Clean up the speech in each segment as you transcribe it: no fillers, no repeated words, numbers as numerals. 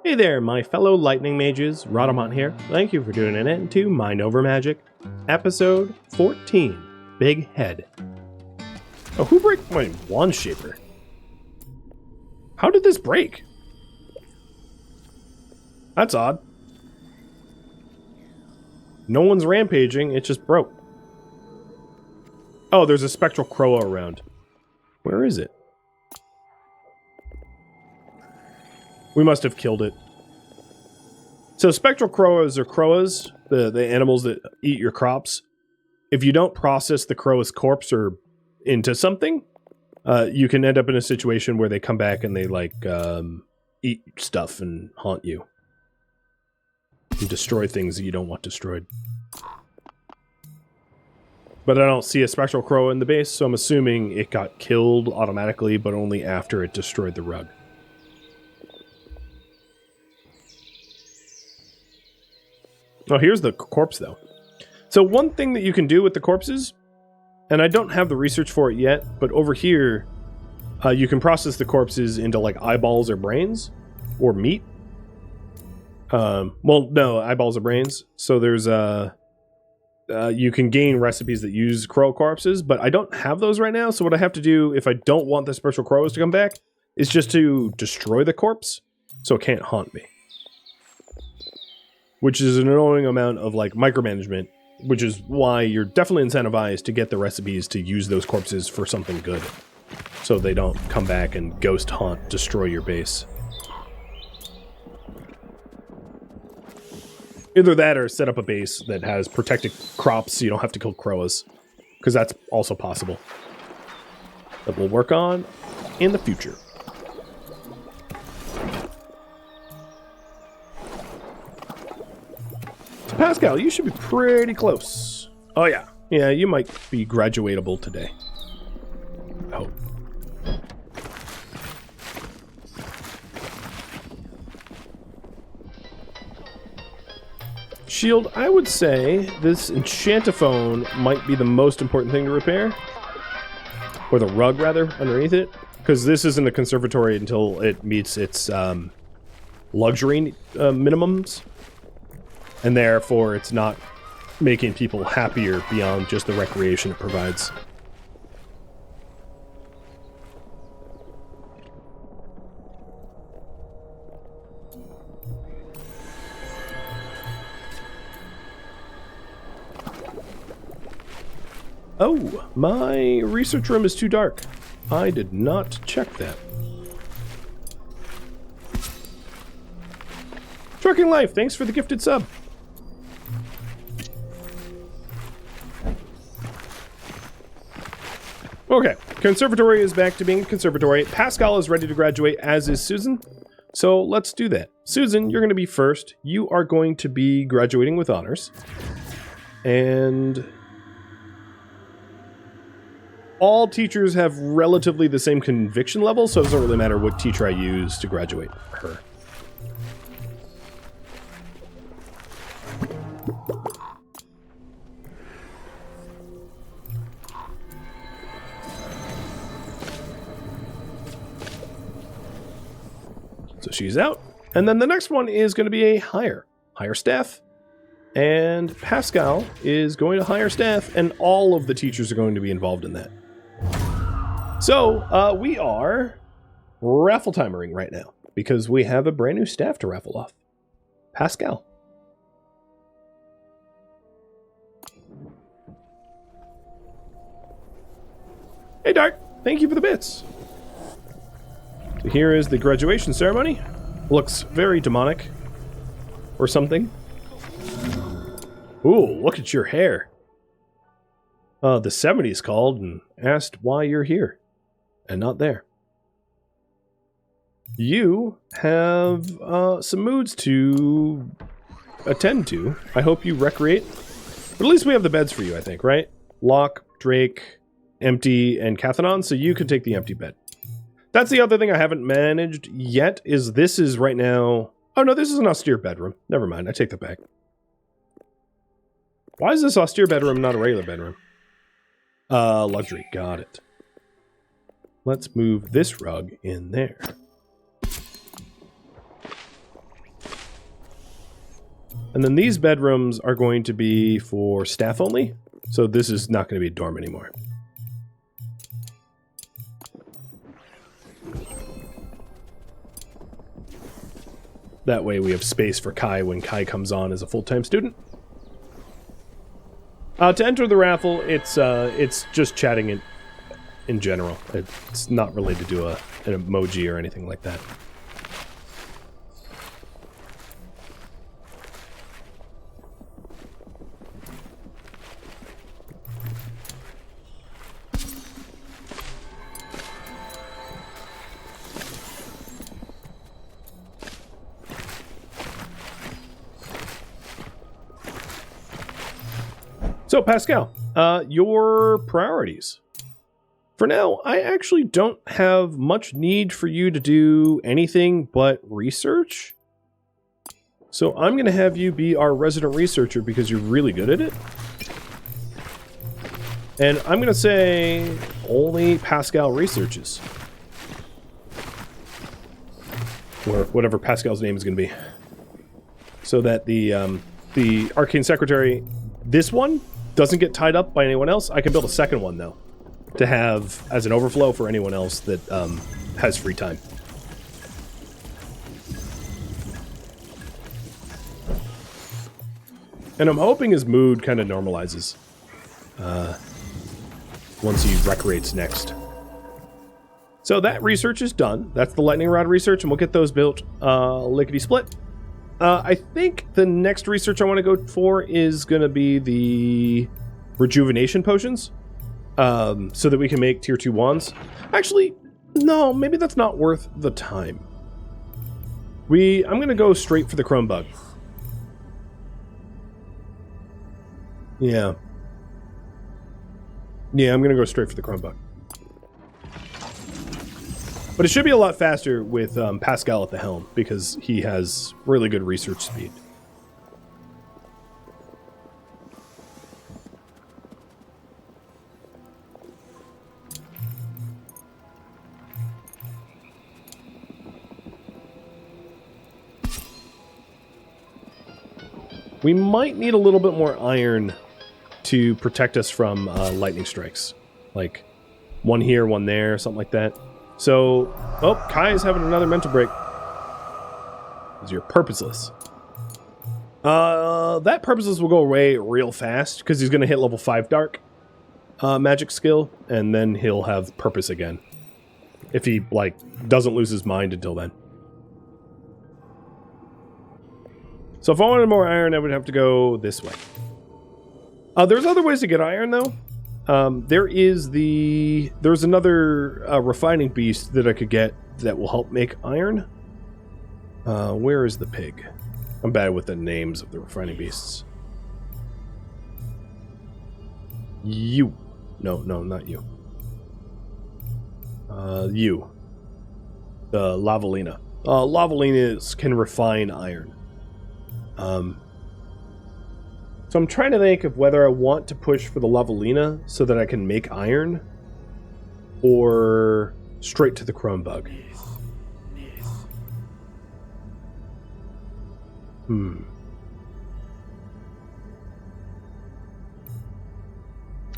Hey there, my fellow lightning mages, Rhadamant here. Thank you for tuning in to Mind Over Magic, episode 14, Big Head. Oh, who broke my wand shaper? How did this break? That's odd. No one's rampaging, it just broke. Oh, there's a spectral crow around. Where is it? We must have killed it. So spectral crows are croas, the animals that eat your crops. If you don't process the crow's corpse or into something, you can end up in a situation where they come back and they eat stuff and haunt you. And destroy things that you don't want destroyed. But I don't see a spectral crow in the base, so I'm assuming it got killed automatically, but only after it destroyed the rug. Oh, here's the corpse, though. So one thing that you can do with the corpses, and I don't have the research for it yet, but over here, you can process the corpses into, like, eyeballs or brains, or meat. Well, no, eyeballs or brains. So there's, you can gain recipes that use crow corpses, but I don't have those right now, so what I have to do, if I don't want the spectral crows to come back, is just to destroy the corpse, so it can't haunt me. Which is an annoying amount of, like, micromanagement, which is why you're definitely incentivized to get the recipes to use those corpses for something good. So they don't come back and ghost haunt, destroy your base. Either that or set up a base that has protected crops so you don't have to kill crows. Because that's also possible. That we'll work on in the future. Pascal, you should be pretty close. Oh, yeah. Yeah, you might be graduatable today. Oh. Shield, I would say this enchantophone might be the most important thing to repair. Or the rug, rather, underneath it. Because this isn't a conservatory until it meets its luxury minimums. And therefore, it's not making people happier beyond just the recreation it provides. Oh, my research room is too dark. I did not check that. Trucking Life, thanks for the gifted sub. Okay, conservatory is back to being a conservatory. Pascal is ready to graduate, as is Susan. So let's do that. Susan, you're going to be first. You are going to be graduating with honors. And all teachers have relatively the same conviction level, so it doesn't really matter what teacher I use to graduate her. So she's out. And then the next one is going to be a hire staff. And Pascal is going to hire staff, and all of the teachers are going to be involved in that. So we are raffle timering right now because we have a brand new staff to raffle off. Pascal. Hey, Dart. Thank you for the bits. So here is the graduation ceremony. Looks very demonic. Or something. Ooh, look at your hair. The 70s called and asked why you're here. And not there. You have some moods to attend to. I hope you recreate. But at least we have the beds for you, I think, right? Locke, Drake, Empty, and Cathanon, so you can take the empty bed. That's the other thing I haven't managed yet, is this is right now... Oh no, this is an austere bedroom. Never mind, I take that back. Why is this austere bedroom not a regular bedroom? Luxury, got it. Let's move this rug in there. And then these bedrooms are going to be for staff only. So this is not going to be a dorm anymore. That way we have space for Kai when Kai comes on as a full-time student. To enter the raffle, it's just chatting in general. It's not related to an emoji or anything like that. So, Pascal, your priorities. For now, I actually don't have much need for you to do anything but research. So I'm going to have you be our resident researcher because you're really good at it. And I'm going to say only Pascal researches. Or whatever Pascal's name is going to be. So that the Arcane Secretary, this one, doesn't get tied up by anyone else. I can build a second one, though, to have as an overflow for anyone else that has free time. And I'm hoping his mood kind of normalizes once he recreates next. So that research is done. That's the lightning rod research, and we'll get those built lickety-split. I think the next research I want to go for is going to be the rejuvenation potions, so that we can make tier 2 wands. Actually, no, maybe that's not worth the time. I'm going to go straight for the chrome bug. Yeah. Yeah, I'm going to go straight for the chrome bug. But it should be a lot faster with Pascal at the helm, because he has really good research speed. We might need a little bit more iron to protect us from lightning strikes. Like, one here, one there, something like that. So, oh, Kai is having another mental break. Because you're purposeless. That purposeless will go away real fast, because he's going to hit level 5 dark magic skill, and then he'll have purpose again. If he, like, doesn't lose his mind until then. So if I wanted more iron, I would have to go this way. There's other ways to get iron, though. There's another refining beast that I could get that will help make iron. Where is the pig? I'm bad with the names of the refining beasts. You. No, not you. You. The Lavalina. Lavalinas can refine iron. So I'm trying to think of whether I want to push for the Lavalina so that I can make iron, or straight to the chrome bug.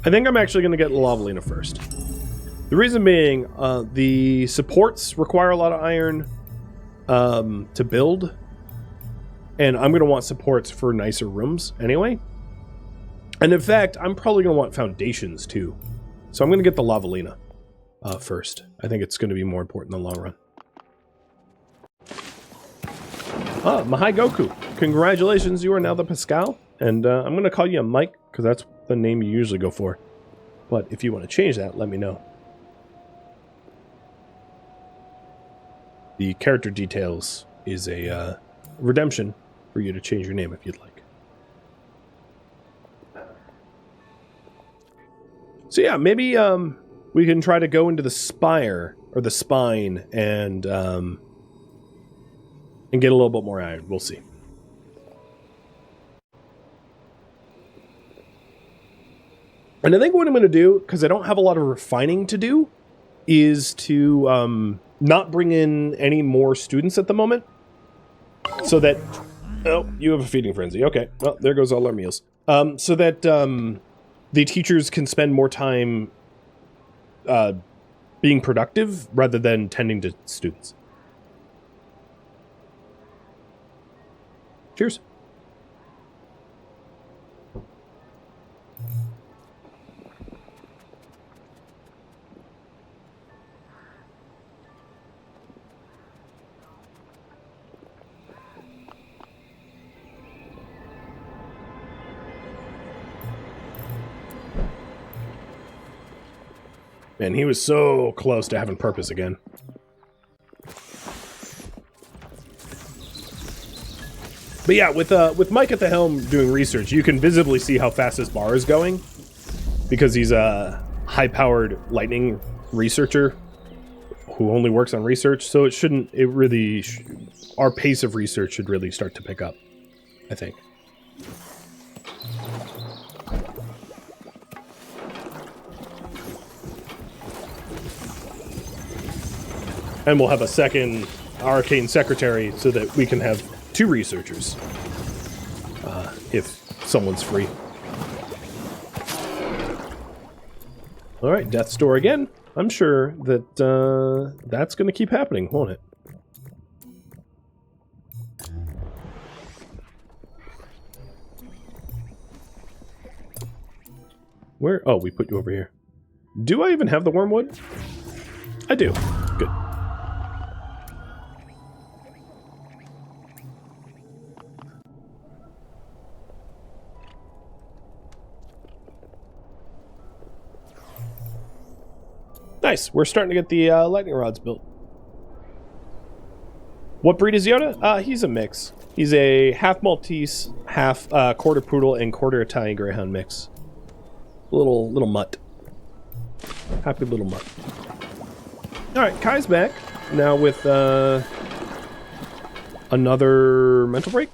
I think I'm actually going to get Lavalina first. The reason being, the supports require a lot of iron to build. And I'm going to want supports for nicer rooms anyway. And in fact, I'm probably going to want foundations too. So I'm going to get the Lavalina first. I think it's going to be more important in the long run. Mahai Goku. Congratulations, you are now the Pascal. And I'm going to call you a Mike, because that's the name you usually go for. But if you want to change that, let me know. The character details is a redemption for you to change your name if you'd like. So yeah, maybe we can try to go into the spire or the spine and get a little bit more iron. We'll see. And I think what I'm going to do, because I don't have a lot of refining to do, is to not bring in any more students at the moment, so that Oh, you have a feeding frenzy. Okay, well, there goes all our meals. So that the teachers can spend more time being productive rather than tending to students. Cheers. Man, he was so close to having purpose again. But yeah, with Mike at the helm doing research, you can visibly see how fast this bar is going, because he's a high-powered lightning researcher who only works on research. So it shouldn't. It really, our pace of research should really start to pick up, I think. And we'll have a second arcane secretary so that we can have 2 researchers. If someone's free. Alright, Death's Door again. I'm sure that that's going to keep happening, won't it? Where? Oh, we put you over here. Do I even have the wormwood? I do. Good. Nice. We're starting to get the lightning rods built. What breed is Yoda? He's a mix. He's a half Maltese, half quarter poodle, and quarter Italian Greyhound mix. Little mutt. Happy little mutt. All right, Kai's back now with another mental break.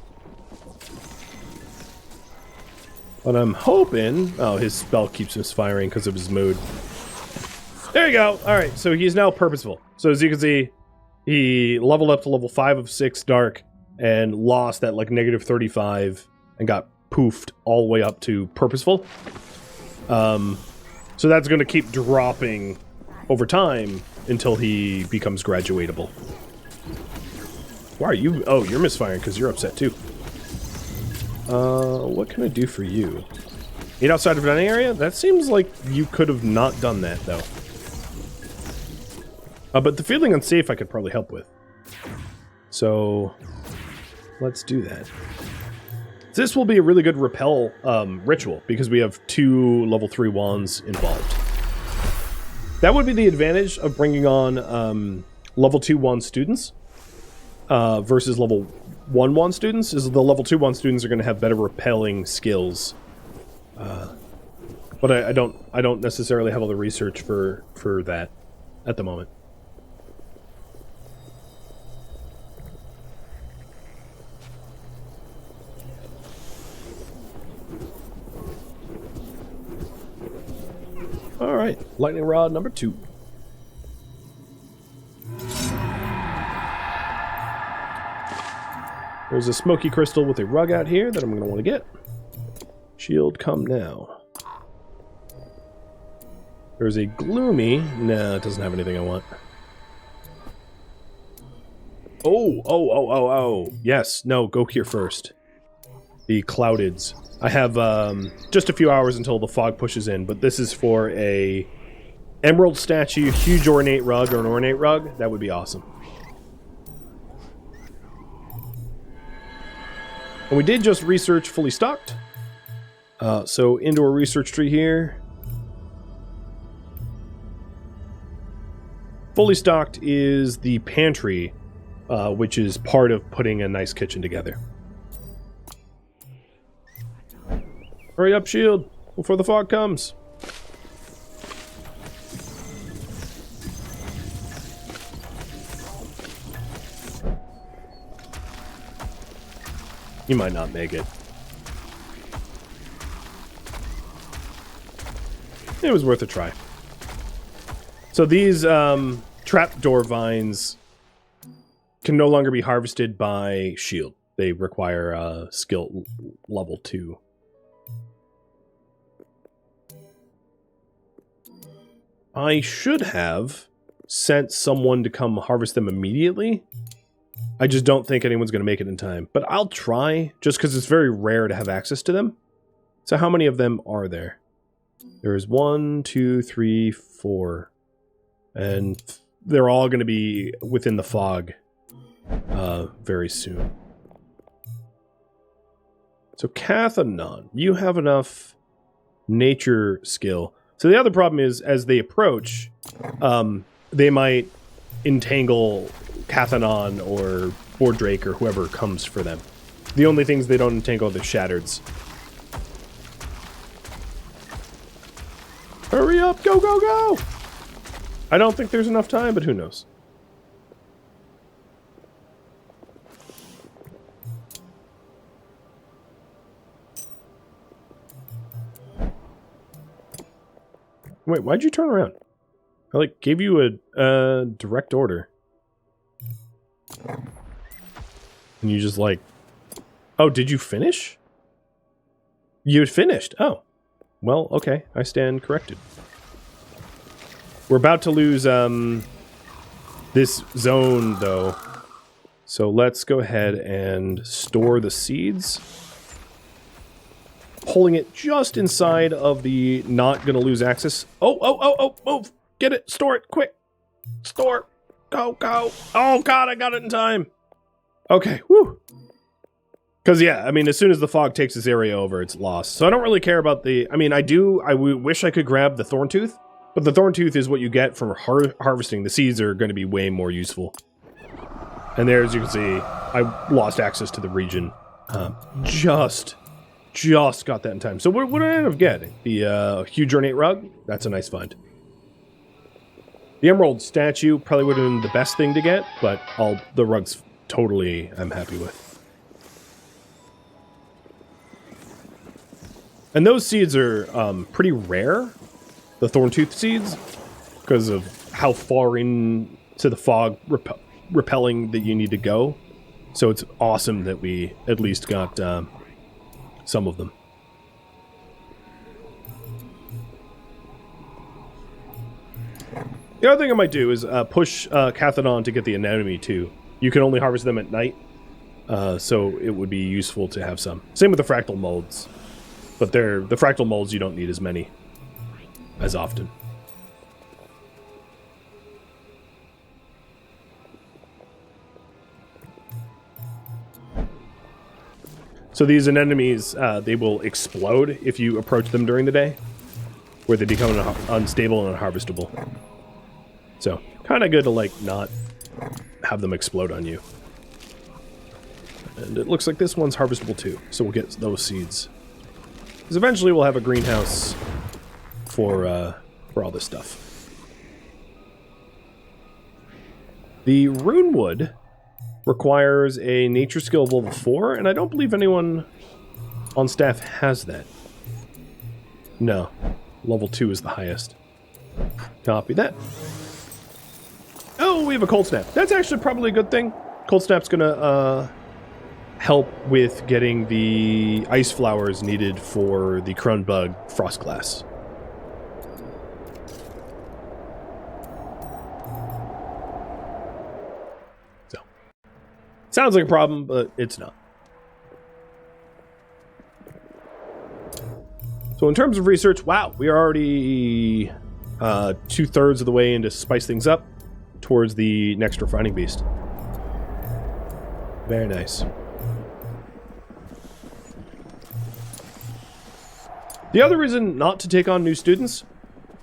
But I'm hoping... Oh, his spell keeps misfiring because of his mood. There you go. All right, so he's now purposeful. So as you can see, he leveled up to level 5 of 6 dark and lost that like negative 35 and got poofed all the way up to purposeful. So that's going to keep dropping over time until he becomes graduatable. Why are you... Oh, you're misfiring because you're upset too. What can I do for you? Eat outside of dining area? That seems like you could have not done that, though. But the feeling unsafe I could probably help with. So, let's do that. This will be a really good repel ritual, because we have 2 level 3 wands involved. That would be the advantage of bringing on level 2 wand students versus level 1 wand students, is the level 2 wand students are going to have better repelling skills. But I don't necessarily have all the research for that at the moment. Alright, lightning rod number 2. There's a smoky crystal with a rug out here that I'm going to want to get. Shield, come now. There's a gloomy... Nah, it doesn't have anything I want. Oh. Yes, no, go here first. The Cloudeds. I have just a few hours until the fog pushes in, but this is for a emerald statue, huge ornate rug, or an ornate rug. That would be awesome. And we did just research fully stocked. So into our research tree here. Fully stocked is the pantry, which is part of putting a nice kitchen together. Hurry up, shield, before the fog comes. You might not make it. It was worth a try. So these trapdoor vines can no longer be harvested by shield. they require skill level 2. I should have sent someone to come harvest them immediately. I just don't think anyone's going to make it in time. But I'll try, just because it's very rare to have access to them. So how many of them are there? There's 1, 2, 3, 4. And they're all going to be within the fog very soon. So Cathanon, you have enough nature skill. So the other problem is, as they approach, they might entangle Cathanon or Bordrake or whoever comes for them. The only things they don't entangle are the Shattereds. Hurry up! Go, go, go! I don't think there's enough time, but who knows? Wait, why'd you turn around? I, like, gave you a direct order. And you just, like... Oh, did you finish? You had finished. Oh. Well, okay. I stand corrected. We're about to lose, this zone, though. So let's go ahead and store the seeds. Holding it just inside of the not gonna lose access. Oh, move! Get it! Store it! Quick! Store! Go, go! Oh god, I got it in time! Okay, whew! Because, yeah, I mean, as soon as the fog takes this area over, it's lost. So I don't really care about the... I mean, I wish I could grab the Thorntooth, but the Thorntooth is what you get from harvesting. The seeds are going to be way more useful. And there, as you can see, I lost access to the region. Just got that in time. So what did I end up getting? The huge ornate rug? That's a nice find. The emerald statue probably would have been the best thing to get, but the rugs totally I'm happy with. And those seeds are pretty rare, the Thorntooth seeds, because of how far into the fog repelling that you need to go. So it's awesome that we at least got some of them. The other thing I might do is push Cathanon to get the anemone too. You can only harvest them at night, so it would be useful to have some. Same with the fractal molds. But the fractal molds, you don't need as many as often. So these anemones, they will explode if you approach them during the day, where they become unstable and unharvestable. So, kind of good to, like, not have them explode on you. And it looks like this one's harvestable too, so we'll get those seeds. Because eventually we'll have a greenhouse for all this stuff. The runewood requires a nature skill of level 4, and I don't believe anyone on staff has that. No. Level 2 is the highest. Copy that. Oh, we have a cold snap. That's actually probably a good thing. Cold snap's gonna help with getting the ice flowers needed for the Cronbug frost glass. So, sounds like a problem, but it's not. So in terms of research, wow, we are already 2/3 of the way into spice things up towards the next refining beast. Very nice. The other reason not to take on new students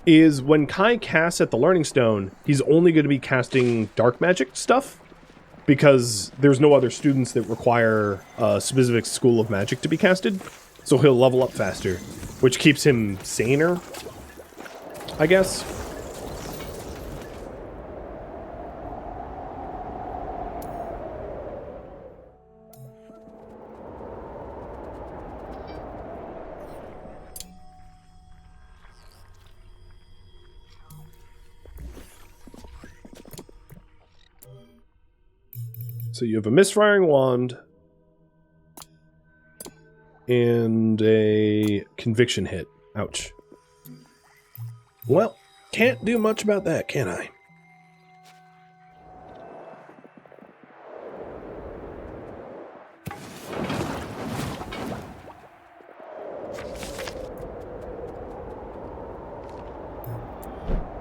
is when Kai casts at the Learning Stone, he's only going to be casting dark magic stuff because there's no other students that require a specific school of magic to be casted, so he'll level up faster, which keeps him saner, I guess. So you have a misfiring wand, and a conviction hit. Ouch. Well, can't do much about that, can I?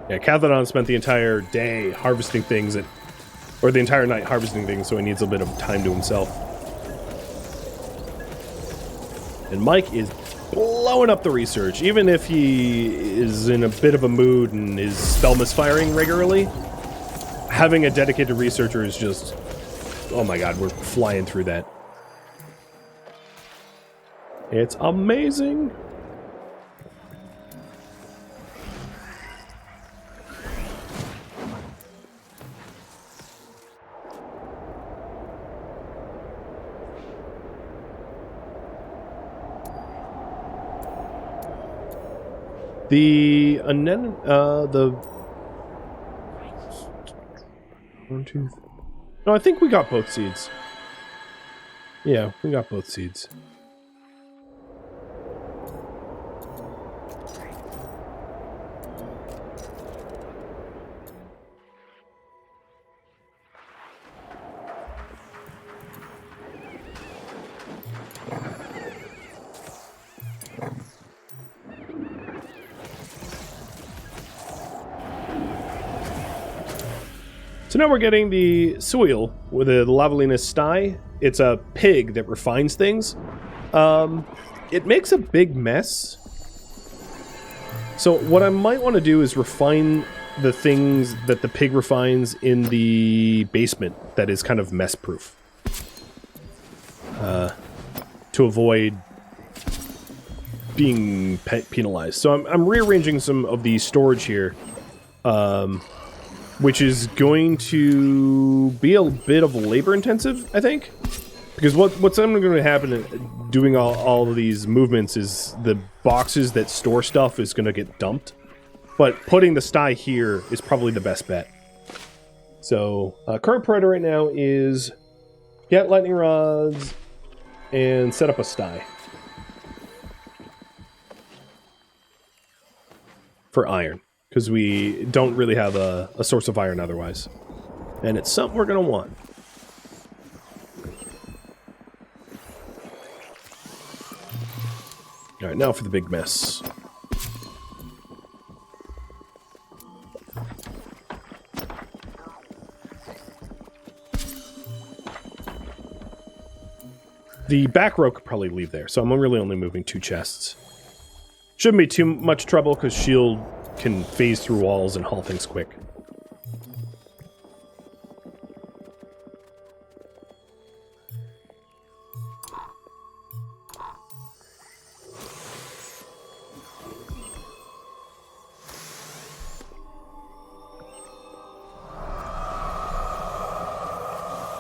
Yeah, Cathodon spent the entire day harvesting things, or the entire night harvesting things, so he needs a bit of time to himself. And Mike is blowing up the research, even if he is in a bit of a mood and is spell misfiring regularly. Having a dedicated researcher is just... oh my god, we're flying through that. It's amazing! The one, two, no, I think we got both seeds. Yeah, we got both seeds. So now we're getting the soil with a Lavalinus sty. It's a pig that refines things. It makes a big mess. So what I might want to do is refine the things that the pig refines in the basement that is kind of mess-proof. To avoid being penalized. So I'm rearranging some of the storage here. Which is going to be a bit of labor-intensive, I think. Because what's going to happen doing all of these movements is the boxes that store stuff is going to get dumped. But putting the sty here is probably the best bet. So, current priority right now is get lightning rods and set up a sty. For iron. Because we don't really have a source of iron otherwise. And it's something we're going to want. Alright, now for the big mess. The back row could probably leave there, so I'm really only moving 2 chests. Shouldn't be too much trouble, because shield can phase through walls and haul things quick.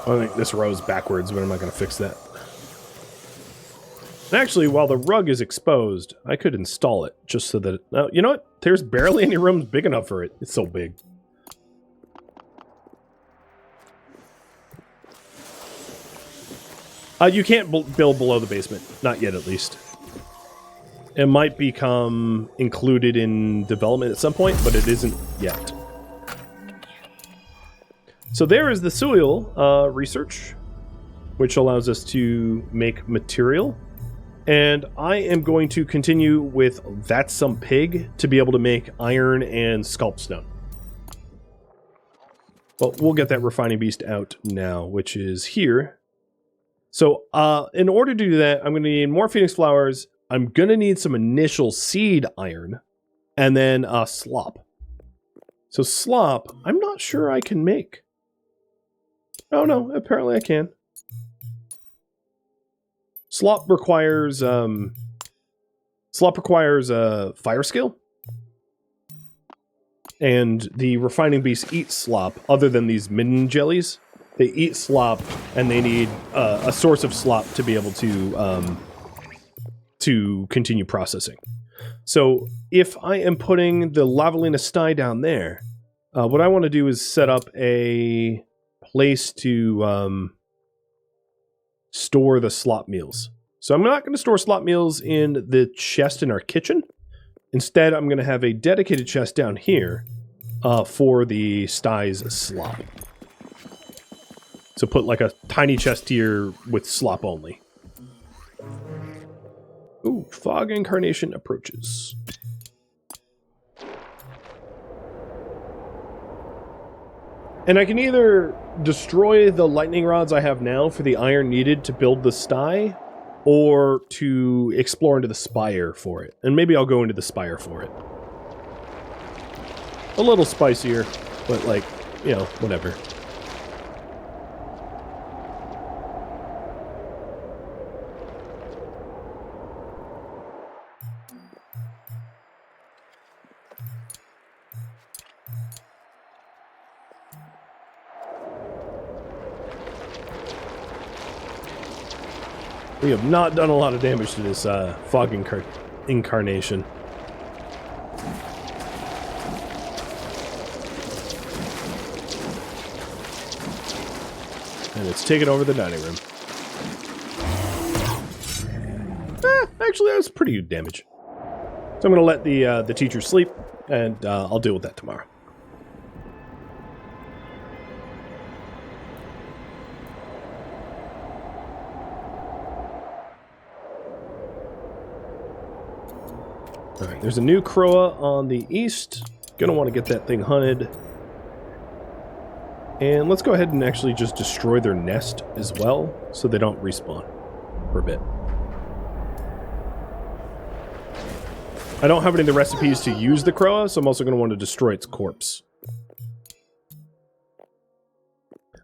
I think this row is backwards, but I'm not going to fix that. Actually, while the rug is exposed, I could install it just so that... oh, you know what? There's barely any rooms big enough for it. It's so big. You can't build below the basement. Not yet, at least. It might become included in development at some point, but it isn't yet. So there is the soil research, which allows us to make material. And I am going to continue with That's Some Pig to be able to make iron and sculpstone. But we'll get that refining beast out now, which is here. So in order to do that, I'm going to need more phoenix flowers. I'm going to need some initial seed iron. And then slop. So slop, I'm not sure I can make. Oh no, apparently I can. Slop requires fire skill. And the refining beasts eat slop, other than these midden jellies. They eat slop, and they need a source of slop to be able to continue processing. So if I am putting the Lavalina sty down there, what I want to do is set up a place to store the slop meals. So I'm not going to store slot meals in the chest in our kitchen. Instead, I'm going to have a dedicated chest down here for the styes slop. So put like a tiny chest here with slop only. Ooh, fog incarnation approaches. And I can either destroy the lightning rods I have now for the iron needed to build the sty, or to explore into the spire for it. And maybe I'll go into the spire for it. A little spicier, but like, you know, whatever. We have not done a lot of damage to this fog incarnation. And it's taken over the dining room. Actually, that was pretty good damage. So I'm going to let the teacher sleep, and I'll deal with that tomorrow. Alright, there's a new Croa on the east. Gonna want to get that thing hunted. And let's go ahead and actually just destroy their nest as well, so they don't respawn for a bit. I don't have any of the recipes to use the Croa, so I'm also going to want to destroy its corpse.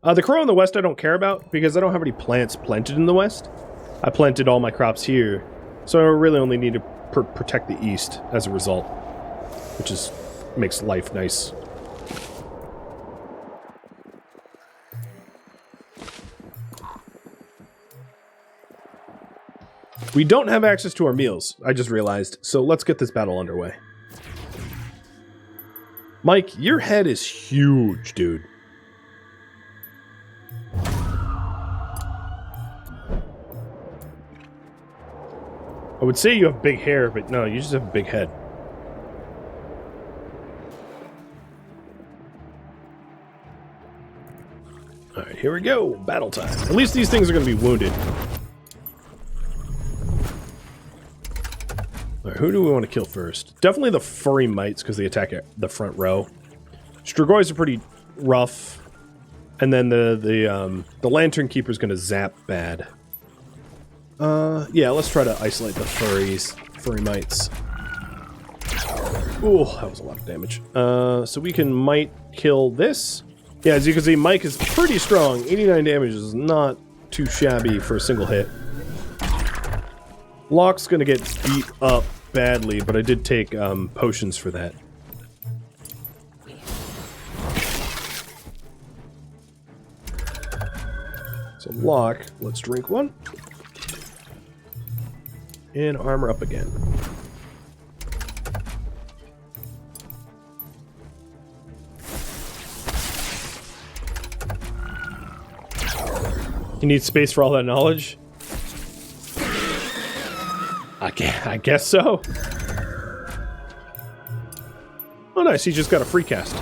The Croa in the west I don't care about, because I don't have any plants planted in the west. I planted all my crops here, so I really only need to protect the east as a result, which is makes life nice. We don't have access to our meals, I just realized, so let's get this battle underway. Mike, your head is huge, dude. I would say you have big hair, but no, you just have a big head. Alright, here we go. Battle time. At least these things are going to be wounded. Alright, who do we want to kill first? Definitely the furry mites, because they attack the front row. Strigoi are pretty rough. And then the Lantern Keeper's going to zap bad. Yeah, let's try to isolate the furry mites. Ooh, that was a lot of damage. So we can might kill this. Yeah, as you can see, Mike is pretty strong. 89 damage is not too shabby for a single hit. Locke's gonna get beat up badly, but I did take potions for that. So Locke, let's drink one. And armor up again. You need space for all that knowledge? I guess so. Oh nice, he just got a free cast.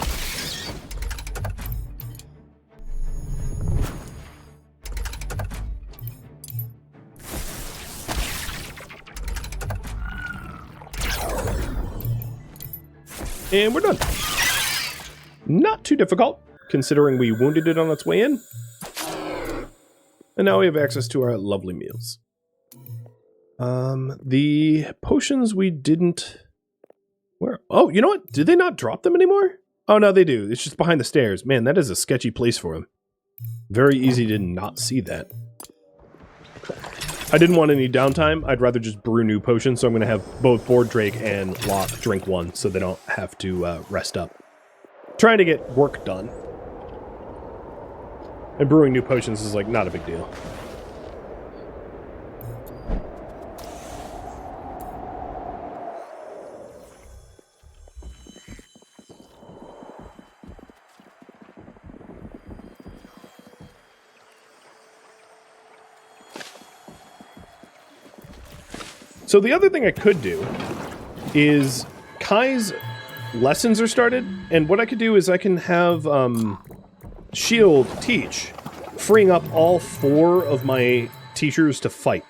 And we're done. Not too difficult, considering we wounded it on its way in. And now we have access to our lovely meals. The potions we didn't... Where? Oh, you know what? Did they not drop them anymore? Oh, no, they do. It's just behind the stairs. Man, that is a sketchy place for them. Very easy to not see that. I didn't want any downtime. I'd rather just brew new potions, so I'm going to have both Board Drake and Locke drink one, so they don't have to rest up. Trying to get work done. And brewing new potions is, like, not a big deal. So the other thing I could do is Kai's lessons are started, and what I could do is I can have Shield teach, freeing up all 4 of my teachers to fight,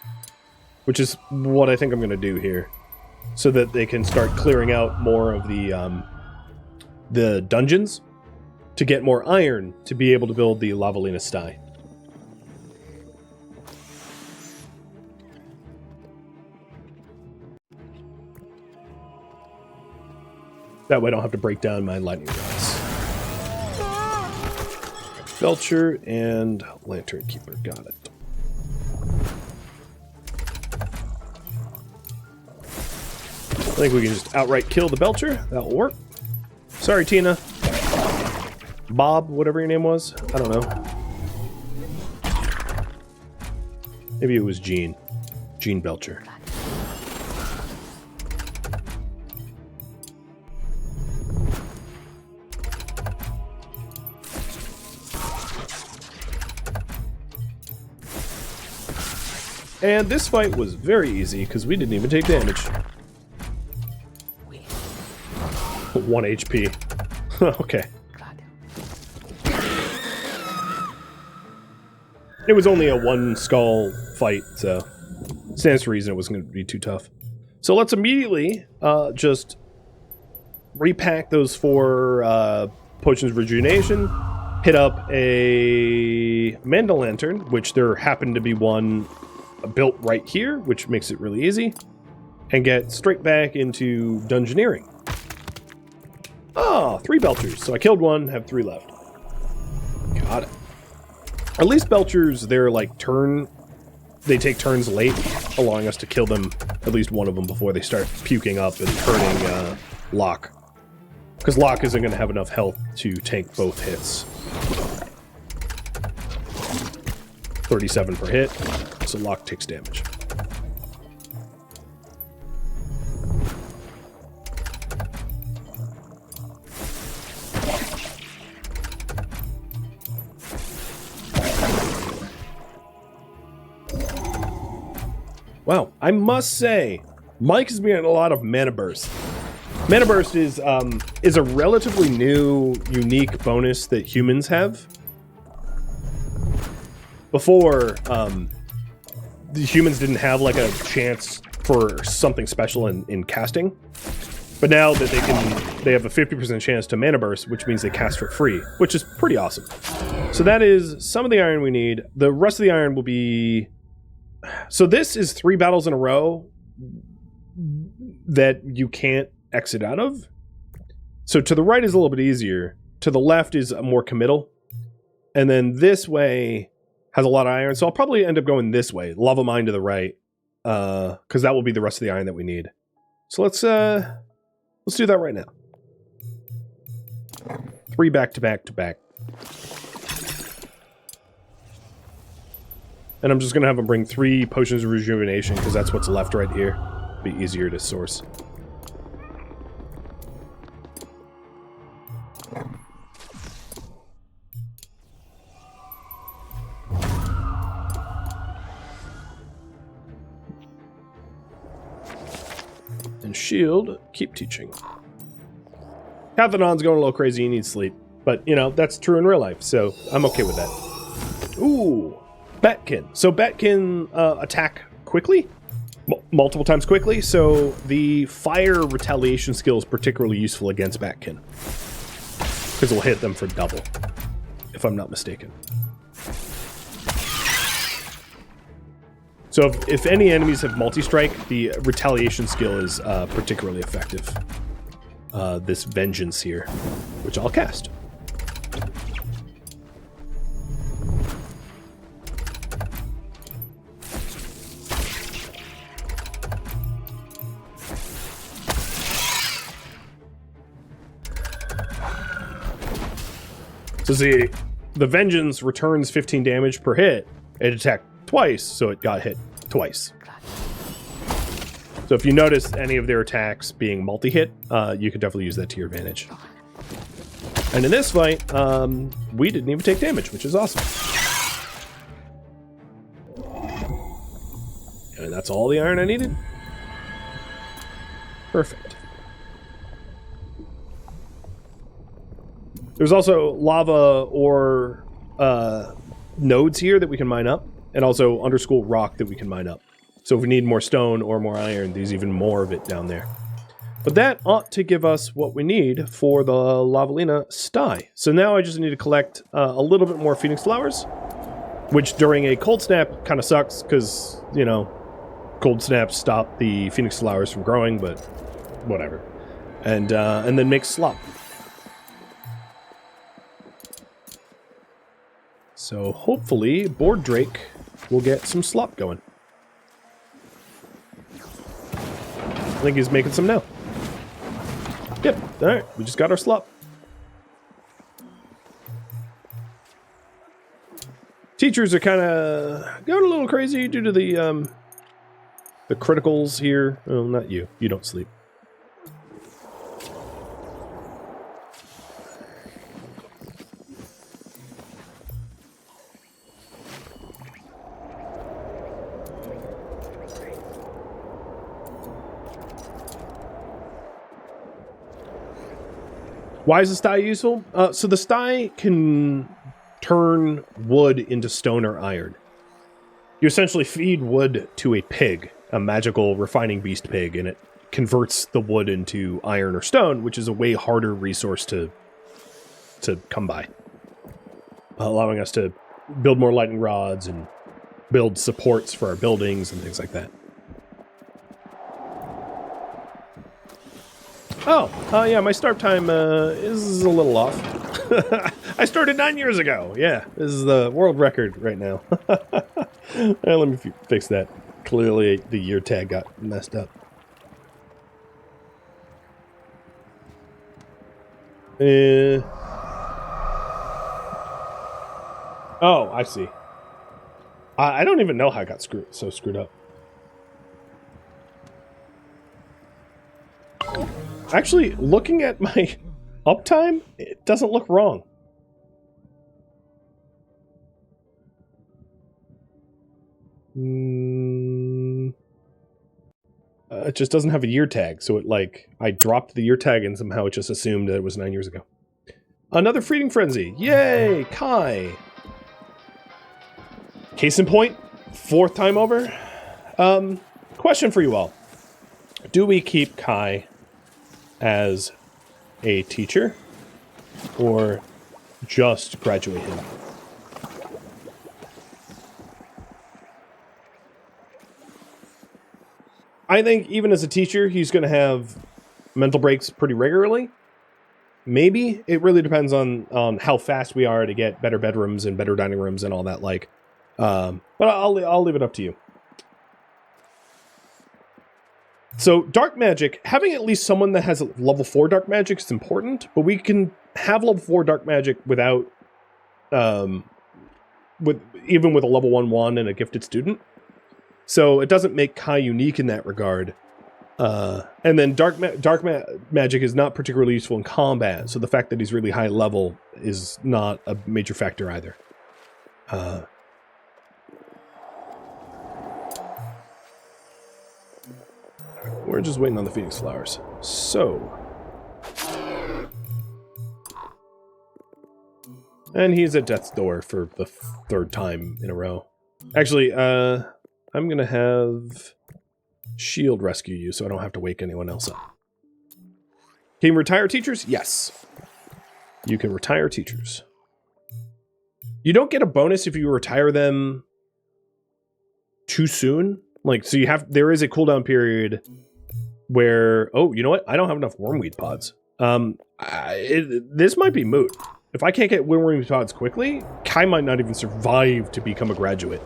which is what I think I'm going to do here, so that they can start clearing out more of the dungeons to get more iron to be able to build the Lavalina Sty. That way I don't have to break down my lightning rods. Belcher and Lantern Keeper, got it. I think we can just outright kill the Belcher. That'll work. Sorry, Tina. Bob, whatever your name was. I don't know. Maybe it was Gene. Gene Belcher. And this fight was very easy because we didn't even take damage. 1 HP. Okay. It was only a 1 skull fight, so stands to reason it wasn't going to be too tough. So let's immediately just repack those 4 potions of rejuvenation, hit up a Manda Lantern, which there happened to be one built right here, which makes it really easy, and get straight back into dungeoneering. Oh, 3 Belchers. So I killed 1, have 3 left. Got it. At least Belchers, they're like they take turns late, allowing us to kill them, at least one of them, before they start puking up and hurting Locke. Because Locke isn't going to have enough health to tank both hits. 37 per hit, so Locke takes damage. Wow, I must say, Mike has been getting a lot of Mana Burst. Mana Burst is a relatively new, unique bonus that humans have. Before, the humans didn't have like a chance for something special in casting. But now that they have a 50% chance to Mana Burst, which means they cast for free, which is pretty awesome. So that is some of the iron we need. The rest of the iron will be... So this is 3 battles in a row that you can't exit out of. So to the right is a little bit easier. To the left is more committal. And then this way has a lot of iron. So I'll probably end up going this way. Lava Mine to the right. Because that will be the rest of the iron that we need. So let's do that right now. 3 back to back to back. And I'm just going to have them bring 3 potions of rejuvenation, because that's what's left right here. Be easier to source. And Shield, keep teaching. Cathodon's going a little crazy, he needs sleep. But, you know, that's true in real life, so I'm okay with that. Ooh! Batkin. So Batkin attack quickly, multiple times quickly, so the fire retaliation skill is particularly useful against Batkin. Because it will hit them for double, if I'm not mistaken. So if any enemies have multi-strike, the retaliation skill is particularly effective. This Vengeance here, which I'll cast. So see, the Vengeance returns 15 damage per hit. It attacked twice, so it got hit twice. So if you notice any of their attacks being multi-hit, you can definitely use that to your advantage. And in this fight, we didn't even take damage, which is awesome. And that's all the iron I needed. Perfect. There's also lava or nodes here that we can mine up, and also underschool rock that we can mine up. So if we need more stone or more iron, there's even more of it down there. But that ought to give us what we need for the Lavalina sty. So now I just need to collect a little bit more Phoenix flowers, which during a cold snap kind of sucks because, you know, cold snaps stop the Phoenix flowers from growing, but whatever. And then make slop. So hopefully Board Drake will get some slop going. I think he's making some now. Yep, alright, we just got our slop. Teachers are kind of going a little crazy due to the criticals here. Oh, not you. You don't sleep. Why is the sty useful? So the sty can turn wood into stone or iron. You essentially feed wood to a pig, a magical refining beast pig, and it converts the wood into iron or stone, which is a way harder resource to come by. Allowing us to build more lightning rods and build supports for our buildings and things like that. Oh, yeah, my start time is a little off. I started 9 years ago. Yeah, this is the world record right now. Let me fix that. Clearly, the year tag got messed up. Oh, I see. I don't even know how I got screwed up. Actually, looking at my uptime, it doesn't look wrong. It just doesn't have a year tag, so it I dropped the year tag and somehow it just assumed that it was 9 years ago. Another feeding frenzy! Yay! Kai! Case in point, 4th time over. Question for you all. Do we keep Kai as a teacher, or just graduate him? I think even as a teacher, he's going to have mental breaks pretty regularly. Maybe. It really depends on how fast we are to get better bedrooms and better dining rooms and all that but I'll leave it up to you. So, dark magic, having at least someone that has level 4 dark magic is important, but we can have level 4 dark magic without, even with a level 1 and a gifted student. So, it doesn't make Kai unique in that regard. And then dark magic is not particularly useful in combat, so the fact that he's really high level is not a major factor either. We're just waiting on the Phoenix flowers. So. And he's at death's door for the 3rd time in a row. Actually, I'm going to have Shield rescue you so I don't have to wake anyone else up. Can you retire teachers? Yes. You can retire teachers. You don't get a bonus if you retire them too soon. So there is a cooldown period where, oh, you know what? I don't have enough wormweed pods. This might be moot. If I can't get wormweed pods quickly, Kai might not even survive to become a graduate.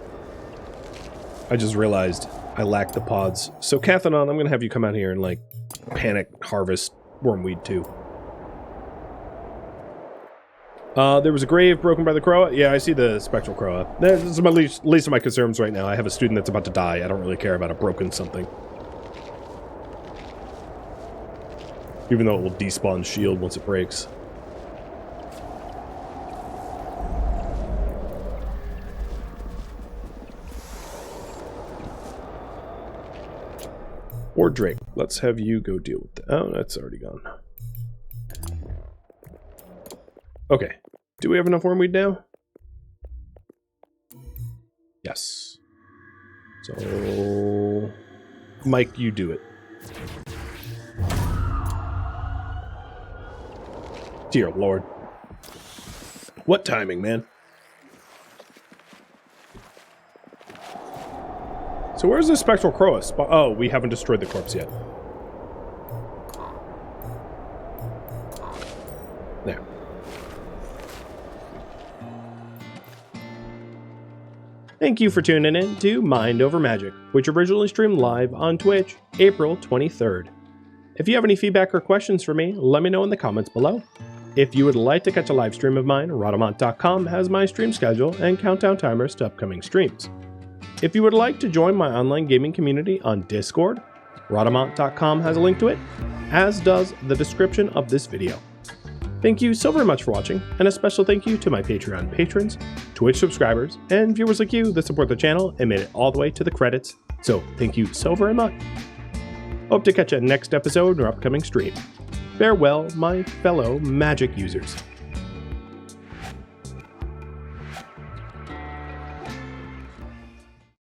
I just realized I lack the pods. So, Cathanon, I'm going to have you come out here and, panic harvest wormweed, too. There was a grave broken by the Croa. Yeah, I see the spectral Croa. This is my least of my concerns right now. I have a student that's about to die. I don't really care about a broken something. Even though it will despawn shield once it breaks. Or Drake. Let's have you go deal with that. Oh, that's already gone. Okay. Do we have enough wormweed now? Yes. So, Mike, you do it. Dear Lord. What timing, man? So where's the spectral crow? Oh, we haven't destroyed the corpse yet. There. Thank you for tuning in to Mind Over Magic, which originally streamed live on Twitch, April 23rd. If you have any feedback or questions for me, let me know in the comments below. If you would like to catch a live stream of mine, Rhadamant.com has my stream schedule and countdown timers to upcoming streams. If you would like to join my online gaming community on Discord, Rhadamant.com has a link to it, as does the description of this video. Thank you so very much for watching, and a special thank you to my Patreon patrons, Twitch subscribers, and viewers like you that support the channel and made it all the way to the credits, so thank you so very much. Hope to catch you next episode or upcoming stream. Farewell, my fellow magic users.